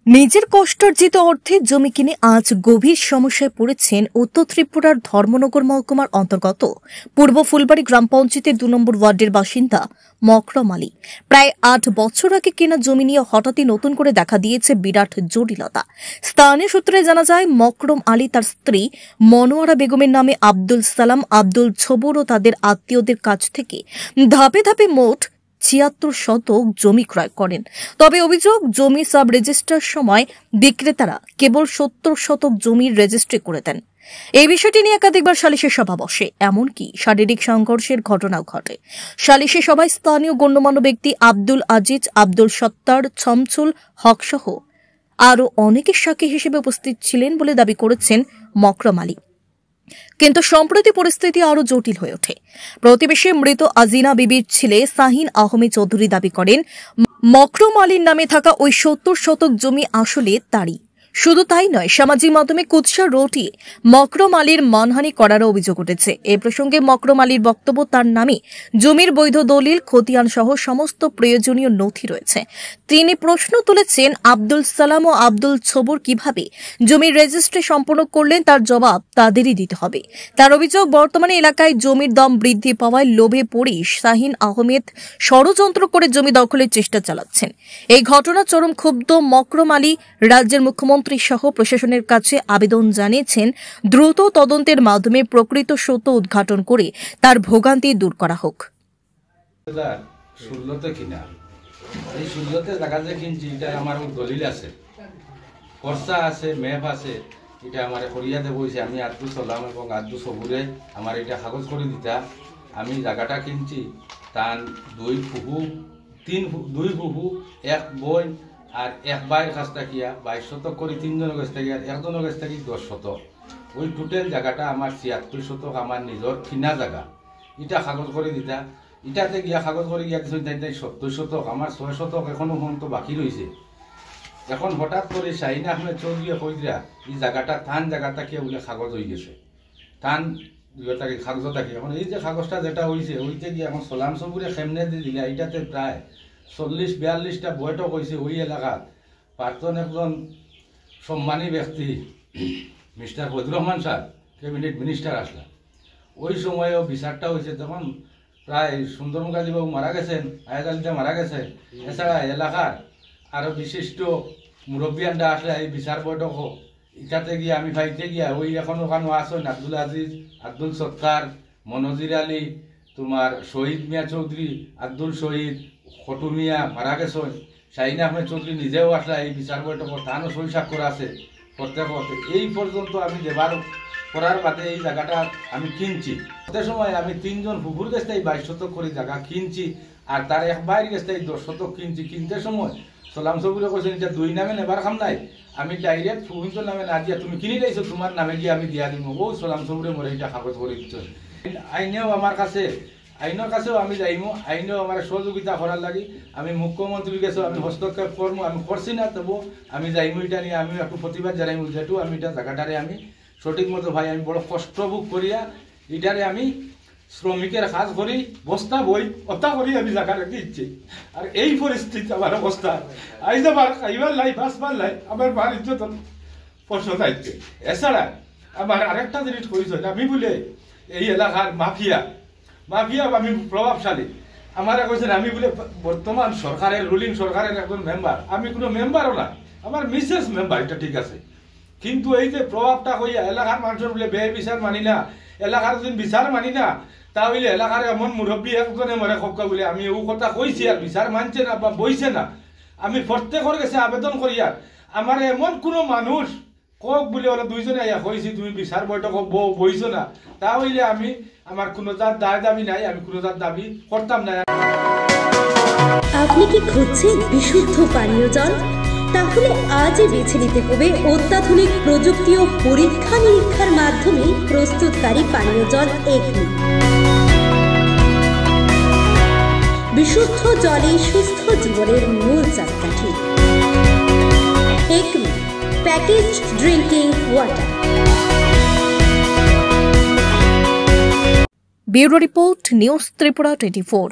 নিজের কষ্টার্জিত অর্থে জমি কিনে আজ গভীর সমস্যায় পড়েছেন উত্তর ত্রিপুরার ধর্মনগর মহকুমার অন্তর্গত পূর্ব ফুলবাড়ি গ্রাম পঞ্চায়েতের ২ নম্বর ওয়ার্ডের বাসিন্দা মকরম আলী। প্রায় ৮ বছর আগে কেনা জমি নিয়ে হঠাৎই নতুন করে দেখা দিয়েছে বিরাট জটিলতা। স্থানীয় সূত্রে জানা যায়, মকরম আলী তার স্ত্রী মনোয়ারা বেগমের নামে আব্দুল সালাম, আব্দুল ছবুর ও তাদের আত্মীয়দের কাছ থেকে ধাপে ধাপে মোট ৭৬ শতক জমি ক্রয় করেন। তবে অভিযোগ, জমি সাব রেজিস্ট্রার সময় বিক্রেতারা কেবল ৭০ শতক জমির রেজিস্ট্রি করে দেন। এই বিষয়টি নিয়ে একাধিকবার সালিশি সভা বসে, এমনকি শারীরিক সংঘর্ষের ঘটনাও ঘটে। সালিশি সভায় স্থানীয় গণ্যমান্য ব্যক্তি আব্দুল আজিজ, আব্দুল সত্তার, ছমছুল হক সহ আরও অনেকের সাক্ষী হিসেবে উপস্থিত ছিলেন বলে দাবি করেছেন মকরম আলী। কিন্তু সম্প্রতি পরিস্থিতি আরও জটিল হয়ে ওঠে। প্রতিবেশী মৃত আজিনা বিবির ছেলে শাহিন আহমেদ চৌধুরী দাবি করেন, মকরম আলীর নামে থাকা ওই ৭০ শতক জমি আসলে তারই। শুধু তাই নয়, সামাজিক মাধ্যমে কুৎসা রটিয়ে মকরম আলীর মানহানি করারও অভিযোগ উঠেছে। এ প্রসঙ্গে মকরম আলীর বক্তব্য, তার নামে জমির বৈধ দলিল, খতিয়ান সহ সমস্ত প্রয়োজনীয় নথি রয়েছে। তিনি প্রশ্ন তুলেছেন, আব্দুল সালাম ও আব্দুল ছবুর কিভাবে জমির রেজিস্ট্রি সম্পন্ন করলেন, তার জবাব তাদেরই দিতে হবে। তার অভিযোগ, বর্তমানে এলাকায় জমির দাম বৃদ্ধি পাওয়ায় লোভে পড়ে শাহিন আহমেদ ষড়যন্ত্র করে জমি দখলের চেষ্টা চালাচ্ছেন। এই ঘটনা চরম ক্ষুব্ধ মকরম আলী রাজ্যের মুখ্যমন্ত্রী সহ প্রশাসনের কাছে আবেদন জানিয়েছেন, দ্রুত তদন্তের মাধ্যমে প্রকৃত সত্য উদ্ঘাটন করে তার ভোগান্তি দূর করা হোক। এই সুন্দরতে জায়গা যে কিনছি, এটা আমার দলিল আছে, খরচা আছে, ম্যাপ আছে। এটা আমার করিয়াতে বইছে, আমি আব্দুল সালাম এবং আব্দুল সবুরে আমার এটা কাগজ করে দিতা। আমি জায়গাটা কিনছি, তার দুই ফুফু, এক বোন আর এক ভাইয়ের কাছ থাকিয়া ২২ শতক করে, ৩ জনের কাছ থেকে, একজনের কাছ থেকে ১০ শতক। ওই টোটাল জায়গাটা আমার ৭৬ শতক আমার নিজের কিনা জায়গা। এটা কাগজ করে দিতা। ইটাতে গিয়া কাগজ করে গিয়া দিচ্ছেন ৭০ শতক, আমার ৬ শতক এখনো পর্যন্ত বাকি রয়েছে। এখন হঠাৎ করে শাহিন আহমেদ চৌধুরী কইরা এই জায়গাটা থান জায়গাটা কে বলে কাগজ হয়ে গেছে, থান কাগজ থাকে। এখন এই যে কাগজটা যেটা হয়েছে, ওইতে গিয়ে এখন সোলাম সবুরে খেমনে দিয়ে দিলা। এটাতে প্রায় ৪০-৪২টা বৈঠক হয়েছে ওই এলাকার। প্রাক্তন একজন সম্মানী ব্যক্তি mister Fazlur Rahman sir, cabinet minister আসলা, ওই সময়ও বিচারটা হয়েছে। তখন প্রায় সুন্দর মুখার্জিবাবু মারা গেছেন, আয়াদালিতে মারা গেছে। এছাড়া এলাকার আরও বিশিষ্ট মুরব্বিয়ানরা আসলে এই বিচার বৈঠক ইটাতে গিয়ে আমি ভাইতে গিয়া ওই এখন ওখানে আসেন আব্দুল আজিজ, আব্দুল সত্তার, মনজির আলী, তোমার শহীদ মিয়া চৌধুরী, আব্দুল শহীদ, খটু মিয়া মারা গেছেন। শাহিন আহমেদ চৌধুরী নিজেও আসলে এই বিচার বৈঠক, তানও সই স্বাক্ষর আছে করতে করতে। এই পর্যন্ত আমি দেবার করার বাদে এই জায়গাটা আমি কিনছি। সে সময় আমি ৩ জন ফুফুর কাছ থেকে ২২ শতক করে জায়গা কিনছি, আর তার এক ভাইয়ের কাছ থেকে ১০ শতক কিনছি। কিনতে সময় সোলাম সবুরে কৈছেন, এটা ২ নামে নেবার খাম নাই, আমি ডাইরেক্ট ফুফুর নামে না দিয়া তুমি কিনি লাইছো, তোমার নামে গিয়ে আমি দিয়া দিব। ও সোলাম সবুরে মরে এটা কাগজ করে দিচ্ছ। আইনেও আমার কাছে, আইনের কাছেও আমি যাইমু, আইনেও আমার সহযোগিতা করার লাগি। আমি মুখ্যমন্ত্রীর কাছেও আমি হস্তক্ষেপ করবো, আমি করছি না, তবু আমি যাইমু। এটা নিয়ে আমি একটু প্রতিবাদ জানাইমু, যেহেতু আমি এটা জায়গাটারে আমি সঠিক মতো ভাই আমি বড় কষ্ট ভোগ করিয়া এটারে আমি শ্রমিকের কাজ করি, বস্তা বই অতা করি আমি জায়গাটা দিচ্ছি। আর এই পরিস্থিতি আমার অবস্থা, আইজ আমার খাইবার লাই, বাঁচবার লাই, আমার মার ইজ্জত প্রশ্ন থাকছে। এছাড়া আমার আরেকটা জিনিস করেছেন, আমি বলে এই এলাকার মাফিয়া আমি প্রভাবশালী। আমার কইছেন আমি বলে বর্তমান সরকারের, রুলিং সরকারের একজন মেম্বার। আমি কোনো মেম্বারও না, আমার মিসেস মেম্বার, এটা ঠিক আছে। কিন্তু এই যে প্রভাবটা কইয়া এলাকার মানুষের বলে বে বিচার মানি না, এলাকার যদি বিচার মানি না, তাহলে এলাকার এমন মুরব্বী একজনে মরে খক্কা বলে আমি ও কথা কইছি, আর বিচার মানছে না বা বইছে না। আমি প্রত্যেকের কাছে আবেদন করিয়া আমার এমন কোনো মানুষ কক বলে ওরা ২ জনে আইয়া কইছি তুমি বিচার বৈঠক বইছো না, তাহলে আমি আমার কোনো যার দাবি নাই, আমি কোনো যার দাবি করতাম না। আপনি কি খুঁজছেন বিশুদ্ধ পানীয় জল? তাহলে আজই বেছে নিতে হবে অত্যাধুনিক প্রযুক্তি ও পরীক্ষা নিরীক্ষার মাধ্যমে প্রস্তুতকারী পানীয় জল একমি। বিশুদ্ধ জলে সুস্থ জীবনের মূল চাকাঠি। Acme package drinking water. Bureau report, news Tripura 24।